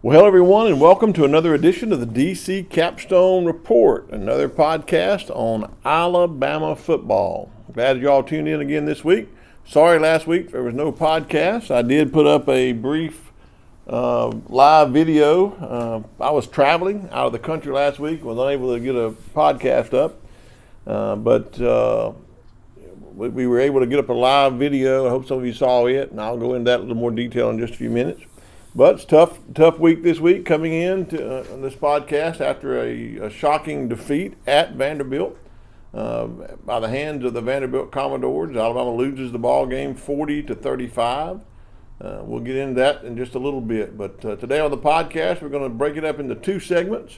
Well, hello everyone, and welcome to another edition of the DC Capstone Report, another podcast on Alabama football. Glad you all tuned in again this week. Sorry last week there was no podcast. I did put up a brief live video. I was traveling out of the country last week, was unable to get a podcast up, but we were able to get up a live video. I hope some of you saw it, and I'll go into that in a little more detail in just a few minutes. But it's tough week this week coming in to this podcast after a shocking defeat at Vanderbilt by the hands of the Vanderbilt Commodores. Alabama loses the ball game 40-35. We'll get into that in just a little bit. But today on the podcast, we're going to break it up into two segments.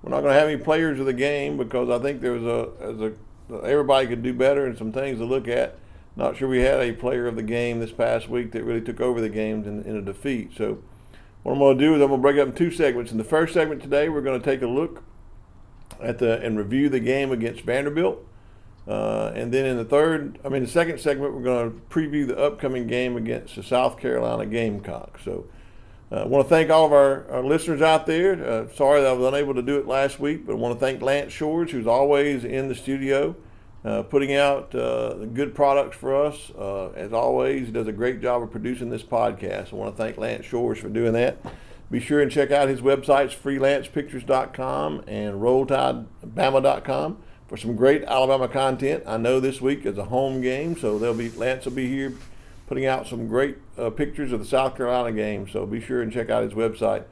We're not going to have any players of the game because I think everybody could do better and some things to look at. Not sure we had a player of the game this past week that really took over the games in a defeat. So what I'm going to do is I'm going to break it up in two segments. In the first segment today, we're going to take a look at and review the game against Vanderbilt. And then in the second segment, we're going to preview the upcoming game against the South Carolina Gamecocks. So I want to thank all of our listeners out there. Sorry that I was unable to do it last week, but I want to thank Lance Shores, who's always in the studio, putting out good products for us. As always, he does a great job of producing this podcast. I want to thank Lance Shores for doing that. Be sure and check out his websites, freelancepictures.com and rolltidebama.com, for some great Alabama content. I know this week is a home game, so Lance will be here putting out some great pictures of the South Carolina game. So be sure and check out his website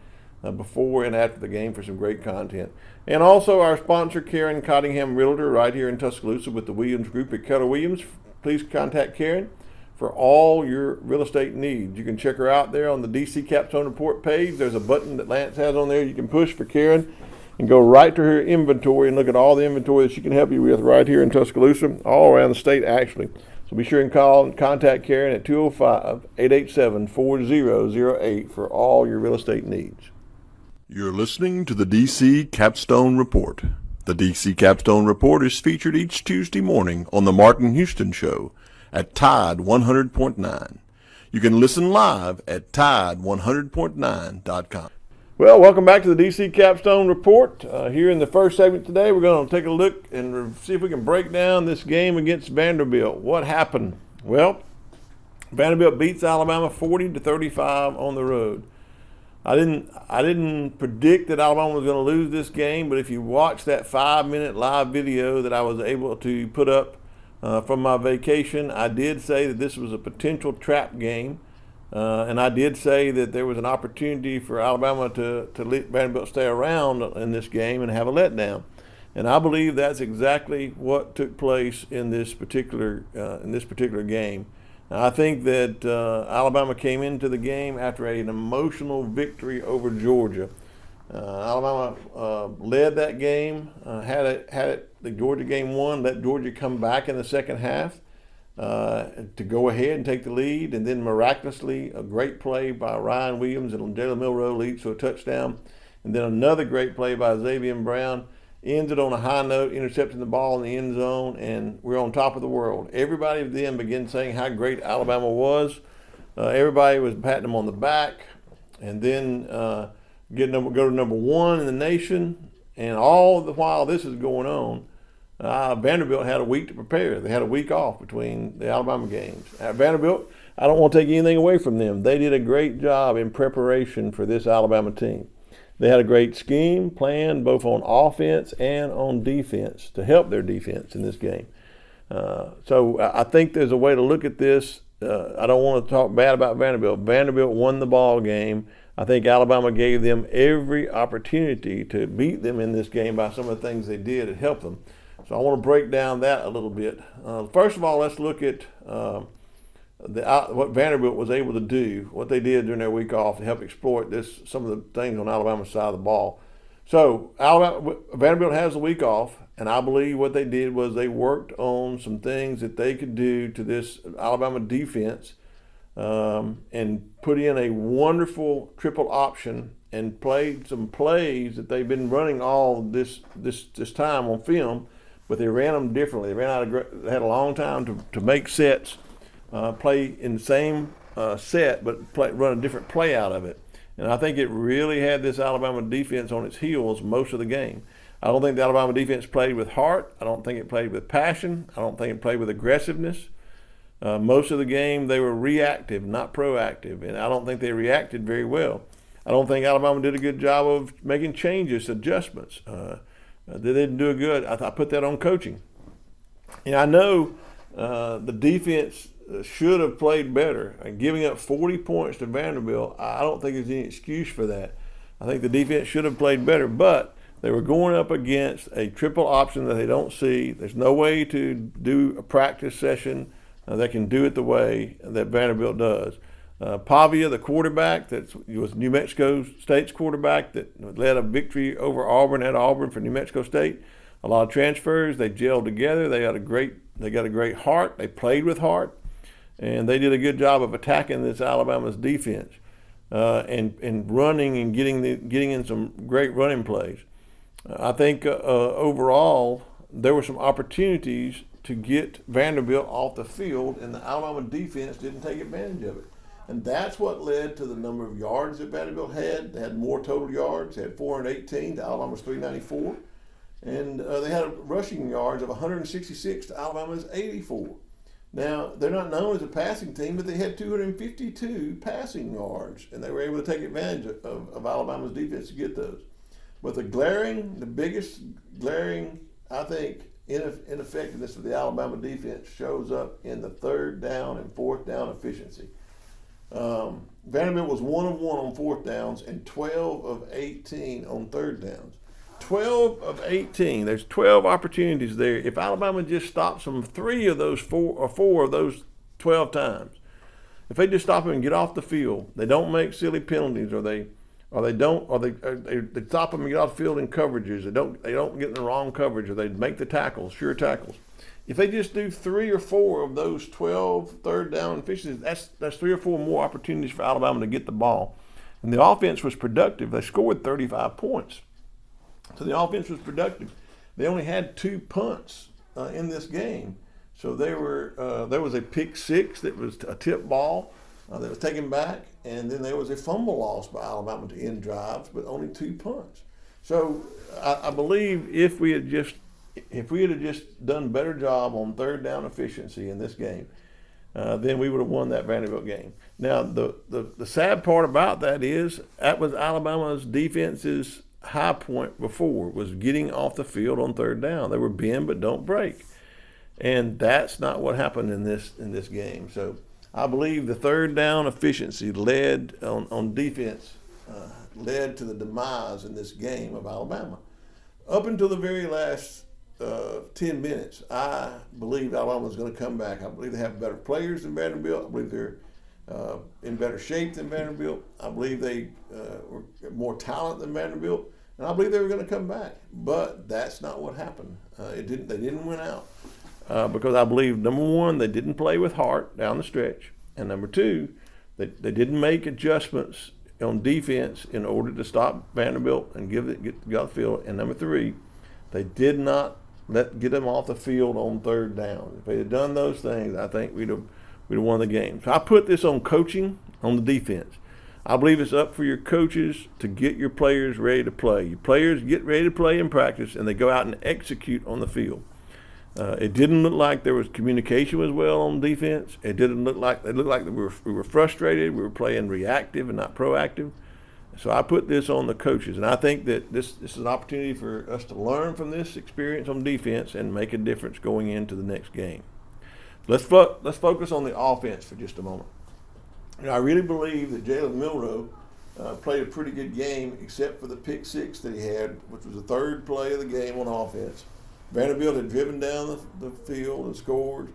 before and after the game for some great content. And also our sponsor, Karen Cottingham Realtor, right here in Tuscaloosa with the Williams Group at Keller Williams. Please contact Karen for all your real estate needs. You can check her out there on the DC Capstone Report page. There's a button that Lance has on there you can push for Karen and go right to her inventory and look at all the inventory that she can help you with right here in Tuscaloosa, all around the state actually. So be sure and call and contact Karen at 205-887-4008 for all your real estate needs. You're listening to the DC Capstone Report. The DC Capstone Report is featured each Tuesday morning on the Martin Houston Show at Tide 100.9. You can listen live at Tide100.9.com. Well, welcome back to the DC Capstone Report. Here in the first segment today, we're going to take a look and see if we can break down this game against Vanderbilt. What happened? Well, Vanderbilt beats Alabama 40-35 on the road. I didn't predict that Alabama was going to lose this game, but if you watch that 5-minute live video that I was able to put up from my vacation, I did say that this was a potential trap game. And I did say that there was an opportunity for Alabama to let Vanderbilt stay around in this game and have a letdown. And I believe that's exactly what took place in this particular game. I think that Alabama came into the game after an emotional victory over Georgia. Alabama led that game, had it. The Georgia game won, let Georgia come back in the second half to go ahead and take the lead, and then miraculously a great play by Ryan Williams and Jalen Milroe leads to a touchdown, and then another great play by Xavier Brown ended on a high note, intercepting the ball in the end zone, and we're on top of the world. Everybody then began saying how great Alabama was. Everybody was patting them on the back, and then go to number one in the nation. And all the while this is going on, Vanderbilt had a week to prepare. They had a week off between the Alabama games. At Vanderbilt, I don't want to take anything away from them. They did a great job in preparation for this Alabama team. They had a great scheme planned both on offense and on defense to help their defense in this game. So I think there's a way to look at this. I don't want to talk bad about Vanderbilt. Vanderbilt won the ball game. I think Alabama gave them every opportunity to beat them in this game by some of the things they did to help them. So I want to break down that a little bit. First of all, let's look at what Vanderbilt was able to do, what they did during their week off to help exploit some of the things on Alabama's side of the ball. So Vanderbilt has the week off, and I believe what they did was they worked on some things that they could do to this Alabama defense and put in a wonderful triple option and played some plays that they've been running all this time on film, but they ran them differently. They had a long time to make sets, play in the same set, but run a different play out of it. And I think it really had this Alabama defense on its heels most of the game. I don't think the Alabama defense played with heart. I don't think it played with passion. I don't think it played with aggressiveness. Most of the game they were reactive, not proactive, and I don't think they reacted very well. I don't think Alabama did a good job of making changes, adjustments. They didn't do a good. I put that on coaching. And I know the defense should have played better. And giving up 40 points to Vanderbilt, I don't think there's any excuse for that. I think the defense should have played better, but they were going up against a triple option that they don't see. There's no way to do a practice session that can do it the way that Vanderbilt does. Pavia, the quarterback, that was New Mexico State's quarterback that led a victory over Auburn at Auburn for New Mexico State. A lot of transfers. They gelled together. They got a great heart. They played with heart, and they did a good job of attacking this Alabama's defense and running and getting in some great running plays. I think overall there were some opportunities to get Vanderbilt off the field, and the Alabama defense didn't take advantage of it. And that's what led to the number of yards that Vanderbilt had. They had more total yards. They had 418 to Alabama's 394. And they had rushing yards of 166 to Alabama's 84. Now, they're not known as a passing team, but they had 252 passing yards, and they were able to take advantage of Alabama's defense to get those. But the biggest glaring, I think, ineffectiveness of the Alabama defense shows up in the third down and fourth down efficiency. Vanderbilt was 1 of 1 on fourth downs and 12 of 18 on third downs. 12 of 18. There's 12 opportunities there. If Alabama just stops them 3 of those 4 of those 12 times, if they just stop them and get off the field, they don't make silly penalties, or they stop them and get off the field in coverages. They don't get in the wrong coverage, or they make the tackles, sure tackles. If they just do 3 or 4 of those 12 third down efficiencies, that's 3 or 4 more opportunities for Alabama to get the ball. And the offense was productive. They scored 35 points. So the offense was productive. They only had 2 punts in this game. So there was a pick six that was a tip ball that was taken back, and then there was a fumble loss by Alabama to end drives, but only 2 punts. So I believe if we had just done a better job on third down efficiency in this game, then we would have won that Vanderbilt game. Now, the sad part about that is that was Alabama's defense's high point before, was getting off the field on third down. They were bend but don't break. And that's not what happened in this game. So I believe the third down efficiency led on defense led to the demise in this game of Alabama. Up until the very last 10 minutes, I believe Alabama was going to come back. I believe they have better players than Vanderbilt. I believe they're in better shape than Vanderbilt. I believe they were more talent than Vanderbilt, and I believe they were going to come back. But that's not what happened. They didn't win out because I believe, number one, they didn't play with heart down the stretch, and number two, they didn't make adjustments on defense in order to stop Vanderbilt and get the field. And number three, they did not get them off the field on third down. If they had done those things, I think we'd have won the game. So I put this on coaching on the defense. I believe it's up for your coaches to get your players ready to play. Your players get ready to play in practice, and they go out and execute on the field. It didn't look like there was communication as well on defense. It looked like we were frustrated. We were playing reactive and not proactive. So I put this on the coaches, and I think that this is an opportunity for us to learn from this experience on defense and make a difference going into the next game. Let's focus on the offense for just a moment. And I really believe that Jalen Milroe played a pretty good game, except for the pick six that he had, which was the third play of the game on offense. Vanderbilt had driven down the field and scored.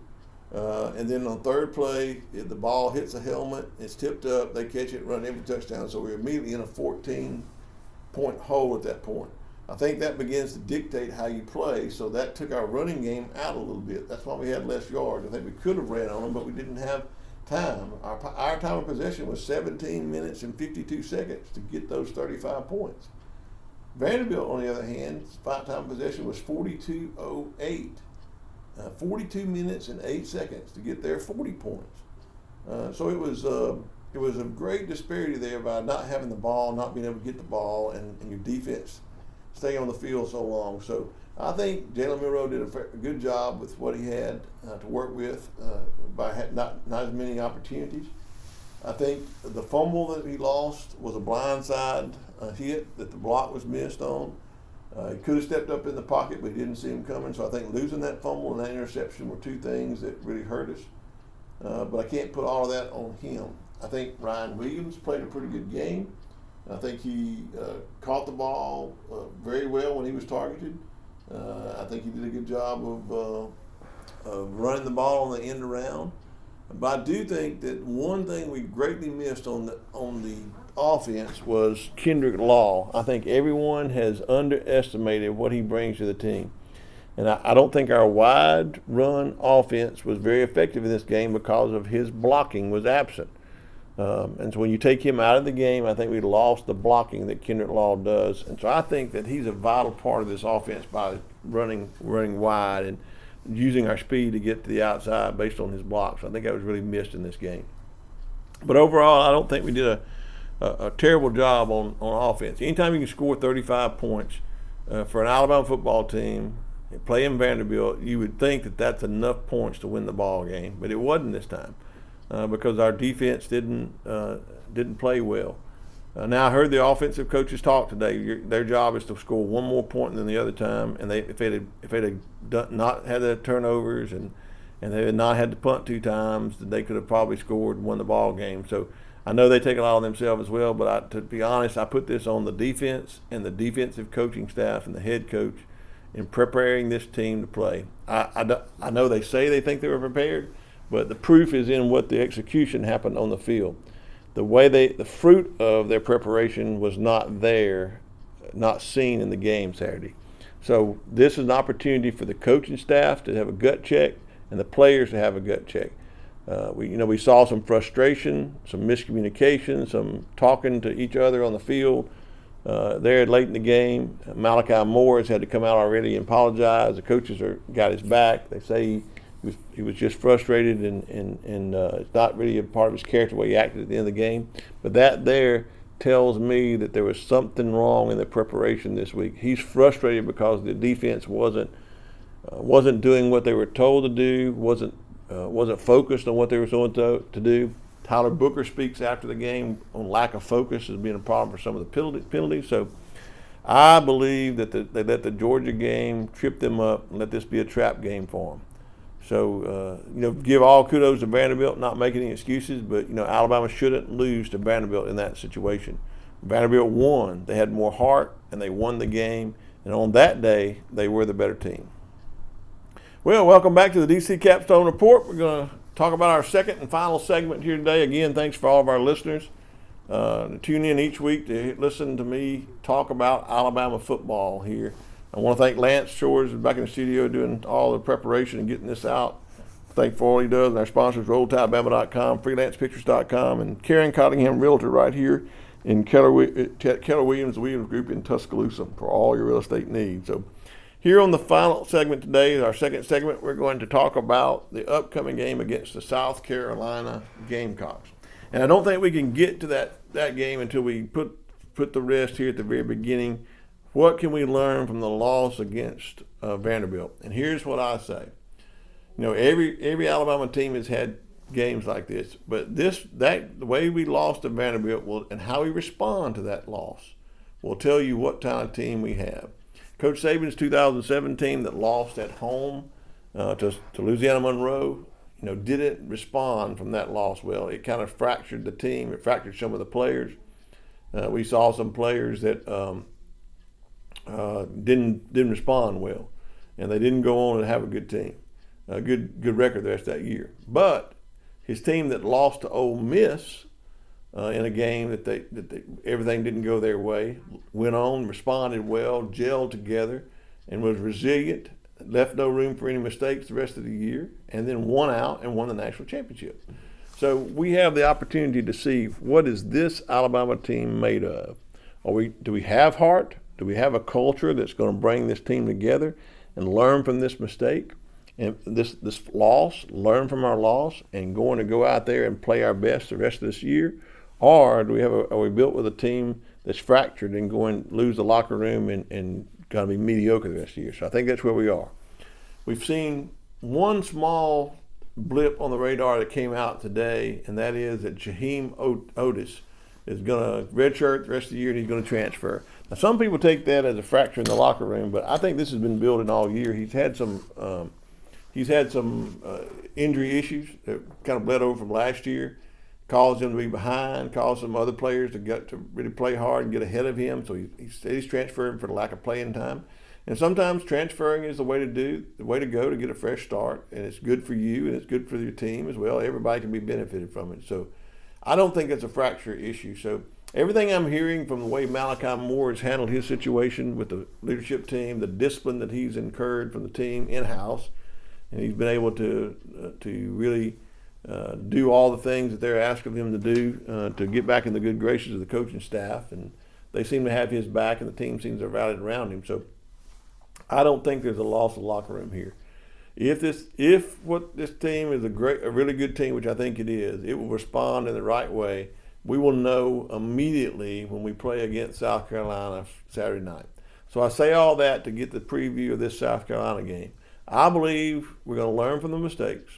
And then on third play, the ball hits a helmet, it's tipped up, they catch it, run in for touchdown. So we're immediately in a 14-point hole at that point. I think that begins to dictate how you play, so that took our running game out a little bit. That's why we had less yards. I think we could have ran on them, but we didn't have time. Our time of possession was 17 minutes and 52 seconds to get those 35 points. Vanderbilt, on the other hand, time of possession was 42:08. 42 minutes and 8 seconds to get their 40 points. So it was it was a great disparity there by not having the ball, not being able to get the ball, and your defense staying on the field so long. So I think Jalen Milroe did a good job with what he had to work with by not as many opportunities. I think the fumble that he lost was a blindside hit that the block was missed on. He could have stepped up in the pocket, but he didn't see him coming. So I think losing that fumble and that interception were two things that really hurt us. But I can't put all of that on him. I think Ryan Williams played a pretty good game. I think he caught the ball very well when he was targeted. I think he did a good job of running the ball on the end around. But I do think that one thing we greatly missed on the offense was Kendrick Law. I think everyone has underestimated what he brings to the team. And I don't think our wide run offense was very effective in this game because of his blocking was absent. And so when you take him out of the game, I think we lost the blocking that Kendrick Law does. And so I think that he's a vital part of this offense by running wide and using our speed to get to the outside based on his blocks. I think that was really missed in this game. But overall, I don't think we did a terrible job on offense. Anytime you can score 35 points for an Alabama football team, playing Vanderbilt, you would think that that's enough points to win the ball game. But it wasn't this time because our defense didn't play well. Now I heard the offensive coaches talk today. Their job is to score one more point than the other time, and if they had not had the turnovers and they had not had to punt two times, then they could have probably scored and won the ball game. So I know they take a lot on themselves as well. But to be honest, I put this on the defense and the defensive coaching staff and the head coach in preparing this team to play. I know they say they think they were prepared, but the proof is in what the execution happened on the field. The fruit of their preparation was not there, not seen in the game Saturday. So this is an opportunity for the coaching staff to have a gut check and the players to have a gut check. We saw some frustration, some miscommunication, some talking to each other on the field there late in the game. Malachi Moore has had to come out already and apologize. The coaches got his back. They say he was just frustrated and it's not really a part of his character the way he acted at the end of the game. But that there tells me that there was something wrong in the preparation this week. He's frustrated because the defense wasn't doing what they were told to do, wasn't focused on what they were told to do. Tyler Booker speaks after the game on lack of focus as being a problem for some of the penalties. So I believe that they let the Georgia game trip them up and let this be a trap game for them. So, give all kudos to Vanderbilt, not making any excuses, but, Alabama shouldn't lose to Vanderbilt in that situation. Vanderbilt won. They had more heart, and they won the game. And on that day, they were the better team. Well, welcome back to the DC Capstone Report. We're going to talk about our second and final segment here today. Again, thanks for all of our listeners. Tune in each week to listen to me talk about Alabama football here. I want to thank Lance Shores back in the studio doing all the preparation and getting this out. Thank for all he does. And our sponsors, RollTideBama.com, FreelancePictures.com, and Karen Cottingham Realtor right here in Keller Williams Group in Tuscaloosa for all your real estate needs. So here on the final segment today, our second segment, we're going to talk about the upcoming game against the South Carolina Gamecocks. And I don't think we can get to that game until we put the rest here at the very beginning. What can we learn from the loss against Vanderbilt? And here's what I say. Every Alabama team has had games like this, but the way we lost to Vanderbilt and how we respond to that loss will tell you what kind of team we have. Coach Saban's 2007 team that lost at home to Louisiana Monroe, didn't respond from that loss well. It kind of fractured the team. It fractured some of the players. We saw some players that didn't respond well, and they didn't go on and have a good team, a good record the rest of that year. But his team that lost to Ole Miss in a game that they everything didn't go their way, went on, responded well, gelled together, and was resilient, left no room for any mistakes the rest of the year, and then won out and won the national championship. So we have the opportunity to see what is this Alabama team made of. Do we have heart? Do we have a culture that's going to bring this team together and learn from this mistake and this loss, learn from our loss, and going to go out there and play our best the rest of this year, or are we built with a team that's fractured and going to lose the locker room and going to be mediocre the rest of the year? So I think that's where we are. We've seen one small blip on the radar that came out today, and that is that Jaheim Otis is going to redshirt the rest of the year and he's going to transfer. Now, some people take that as a fracture in the locker room, but I think this has been building all year. He's had some injury issues that kind of bled over from last year, caused him to be behind, caused some other players to get to really play hard and get ahead of him. So he's transferring for the lack of playing time. And sometimes transferring is the way to go to get a fresh start, and it's good for you and it's good for your team as well. Everybody can be benefited from it. So I don't think it's a fracture issue. So everything I'm hearing from the way Malachi Moore has handled his situation with the leadership team, the discipline that he's incurred from the team in-house, and he's been able to really do all the things that they're asking him to do to get back in the good graces of the coaching staff, and they seem to have his back, and the team seems to have rallied around him. So I don't think there's a loss of locker room here. If this team is a really good team, which I think it is, it will respond in the right way. We will know immediately when we play against South Carolina Saturday night. So I say all that to get the preview of this South Carolina game. I believe we're going to learn from the mistakes.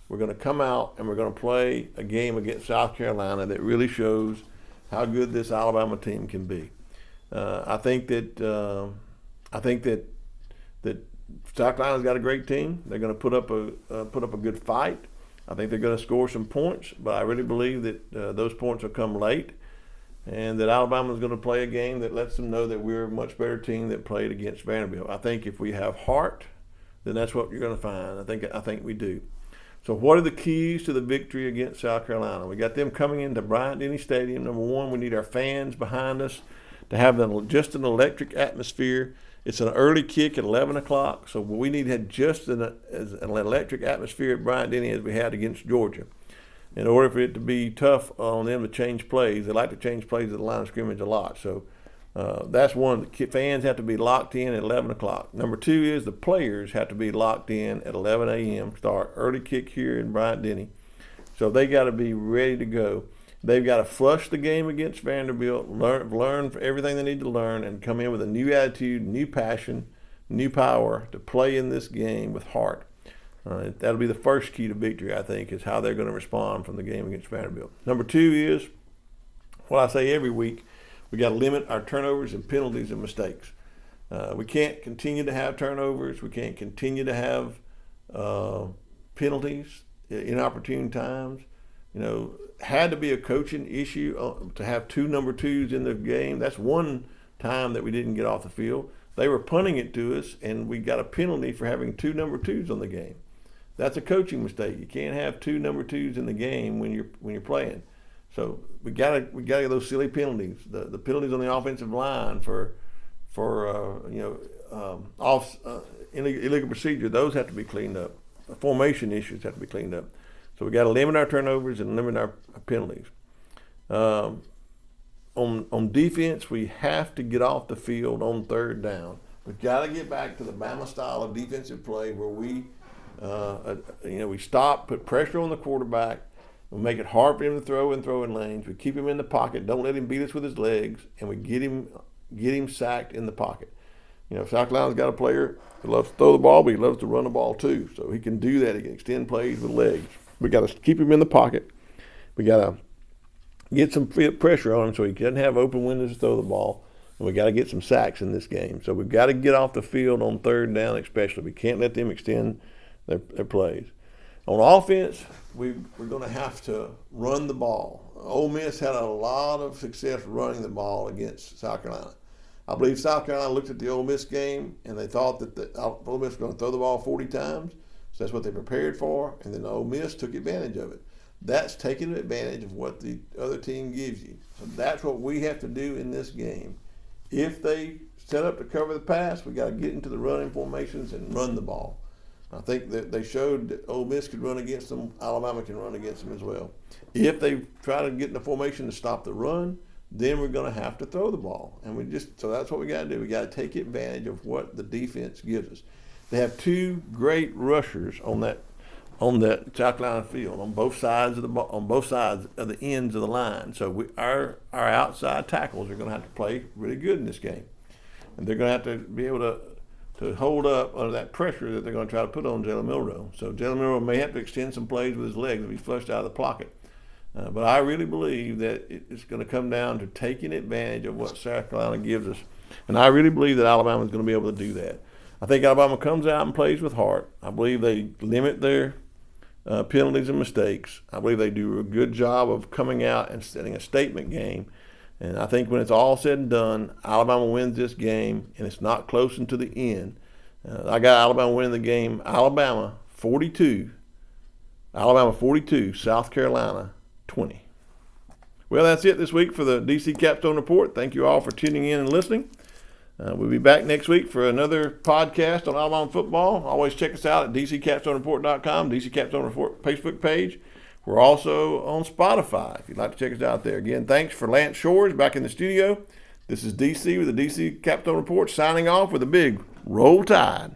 We're going to come out and we're going to play a game against South Carolina that really shows how good this Alabama team can be. I think that South Carolina's got a great team. They're going to put up a good fight. I think they're going to score some points, but I really believe that those points will come late, and that Alabama's going to play a game that lets them know that we're a much better team that played against Vanderbilt. I think if we have heart, then that's what you're going to find. I think we do. So what are the keys to the victory against South Carolina? We got them coming into Bryant-Denny Stadium. Number one, we need our fans behind us to have just an electric atmosphere. It's an early kick at 11 o'clock, so we need to have just an electric atmosphere at Bryant-Denny as we had against Georgia. In order for it to be tough on them to change plays, they like to change plays at the line of scrimmage a lot. So that's one. The fans have to be locked in at 11 o'clock. Number two is the players have to be locked in at 11 a.m. Start early kick here in Bryant-Denny. So they got to be ready to go. They've got to flush the game against Vanderbilt, learn everything they need to learn, and come in with a new attitude, new passion, new power to play in this game with heart. That'll be the first key to victory, I think, is how they're going to respond from the game against Vanderbilt. Number two is what I say every week. We got to limit our turnovers and penalties and mistakes. We can't continue to have turnovers. We can't continue to have penalties, inopportune times. Had to be a coaching issue to have two number twos in the game. That's one time that we didn't get off the field. They were punting it to us, and we got a penalty for having two number twos on the game. That's a coaching mistake. You can't have two number twos in the game when you're playing. So we gotta get those silly penalties. The penalties on the offensive line for illegal procedure. Those have to be cleaned up. Formation issues have to be cleaned up. So we got to limit our turnovers and limit our penalties. On defense, we have to get off the field on third down. We've got to get back to the Bama style of defensive play where we stop, put pressure on the quarterback, we make it hard for him to throw in lanes. We keep him in the pocket, don't let him beat us with his legs, and we get him sacked in the pocket. South Carolina's got a player who loves to throw the ball, but he loves to run the ball too. So he can do that. He can extend plays with legs. We got to keep him in the pocket. We got to get some pressure on him so he doesn't have open windows to throw the ball. And we got to get some sacks in this game. So we've got to get off the field on third down especially. We can't let them extend their plays. On offense, we're going to have to run the ball. Ole Miss had a lot of success running the ball against South Carolina. I believe South Carolina looked at the Ole Miss game and they thought that Ole Miss was going to throw the ball 40 times. So that's what they prepared for, and then Ole Miss took advantage of it. That's taking advantage of what the other team gives you. So that's what we have to do in this game. If they set up to cover the pass, we got to get into the running formations and run the ball. I think that they showed that Ole Miss could run against them. Alabama can run against them as well. If they try to get in the formation to stop the run, then we're going to have to throw the ball. And so that's what we got to do. We got to take advantage of what the defense gives us. they have two great rushers on that South Carolina field on both sides of the ends of the line. So our outside tackles are going to have to play really good in this game, and they're going to have to be able to hold up under that pressure that they're going to try to put on Jalen Milroe. So Jalen Milroe may have to extend some plays with his legs if he's flushed out of the pocket. But I really believe that it's going to come down to taking advantage of what South Carolina gives us. And I really believe that Alabama is going to be able to do that. I think Alabama comes out and plays with heart. I believe they limit their penalties and mistakes. I believe they do a good job of coming out and setting a statement game. And I think when it's all said and done, Alabama wins this game, and it's not close until the end. I got Alabama winning the game. Alabama 42, South Carolina 20. Well, that's it this week for the DC Capstone Report. Thank you all for tuning in and listening. We'll be back next week for another podcast on Alabama football. Always check us out at dccapstonereport.com, DC Capstone Report Facebook page. We're also on Spotify if you'd like to check us out there. Again, thanks for Lance Shores back in the studio. This is DC with the DC Capstone Report signing off with a big Roll Tide.